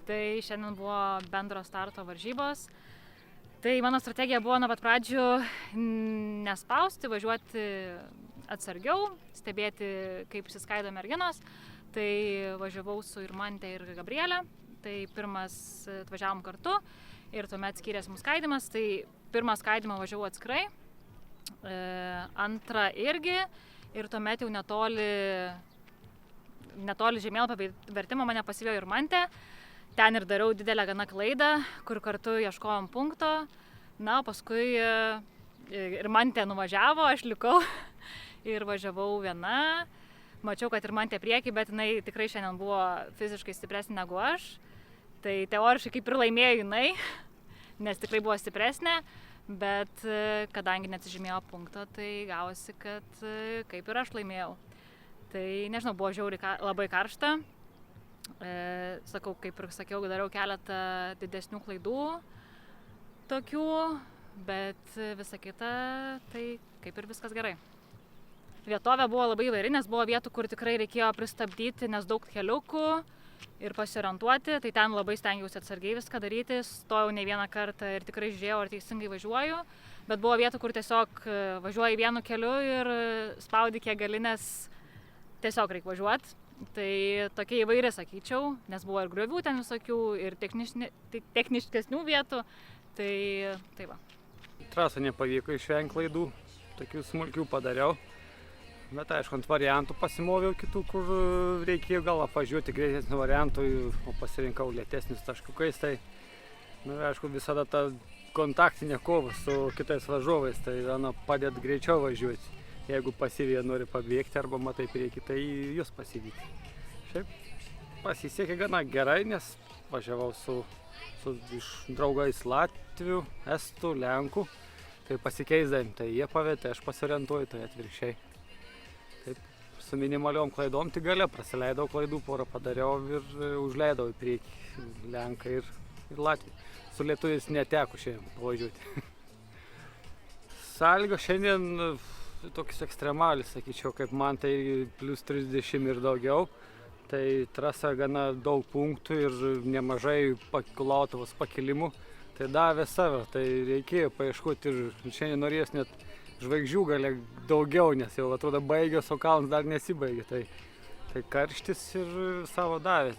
Tai šiandien buvo bendro starto varžybos. Tai mano strategija buvo nuo pat pradžių nespausti, važiuoti atsargiau, stebėti, kaip išsiskaido merginos. Tai važiavau su Irmante ir Gabrielė. Tai pirmas atvažiavom kartu ir tuomet skyrėsi mūsų skaidimas. Tai pirmą skaidimą važiavau atskirai, antrą irgi ir tuomet jau netoli žemėlapio vertimo mane pasivijo Irmante. Ten ir dariau didelę gana klaidą, kur kartu ieškojom punkto. Na, o paskui Irmante nuvažiavo, aš likau ir važiavau viena. Mačiau, kad Irmante prieki, bet jinai tikrai šiandien buvo fiziškai stipresnė negu aš. Tai teoriškai kaip ir laimėjo jinai, nes tikrai buvo stipresnė. Bet kadangi neatsižymėjo punkto, tai gavosi, kad kaip ir aš laimėjau. Tai nežinau, buvo žiauriai labai karšta. Sakau, kaip ir sakiau, dariau keletą didesnių klaidų tokių, bet visa kita, tai kaip ir viskas gerai. Vietovė buvo labai įvairi, nes buvo vietų, kur tikrai reikėjo pristabdyti, nes daug keliukų ir pasiorientuoti, tai ten labai stengiausi atsargiai viską daryti, stojau ne vieną kartą ir tikrai žiūrėjau, ar teisingai važiuoju, bet buvo vietų, kur tiesiog važiuoji vienu keliu ir spaudi kiek gali, nes tiesiog reikia važiuoti. Tai tokia įvairi, sakyčiau, nes buvo ir griovių ten visokių, ir techniškesnių vietų, tai va. Trasą nepavyko išvengti klaidų, tokių smulkių padariau, bet aišku, ant variantų pasimoviau kitų, kur reikėjo gal apvažiuoti greitesnių variantų, o pasirinkau lėtesnius taškiukais, tai aišku, visada ta kontaktinė kova su kitais važiuovais, tai padėt greičiau važiuoti. Jeigu pasyviai nori pabėgti arba matai priekį, tai jūs pasivyti. Šiaip pasisekė gana gerai, nes važiavau su draugais Latvių, Estų, Lenkų. Tai pasikeisdami, tai jie pavietė, aš pasiorientuoju, tai atvirkščiai. Taip, su minimaliom klaidom tik gale prasileidau klaidų, porą padariau ir užleidau į priekį Lenką ir Latviją. Su lietuviais neteko šiandien važiuoti. Sąlygos šiandien toks ekstremalis, sakyčiau, kaip man tai plus 30 ir daugiau. Tai trasa gana daug punktų ir nemažai kulautuvos pakilimų. Tai davė save, tai reikėjo paieškoti ir šiandien norėjęs net žvaigždžių gale daugiau, nes jau atrodo baigęs, o kalnas dar nesibaigė. Tai karštis ir savo davė.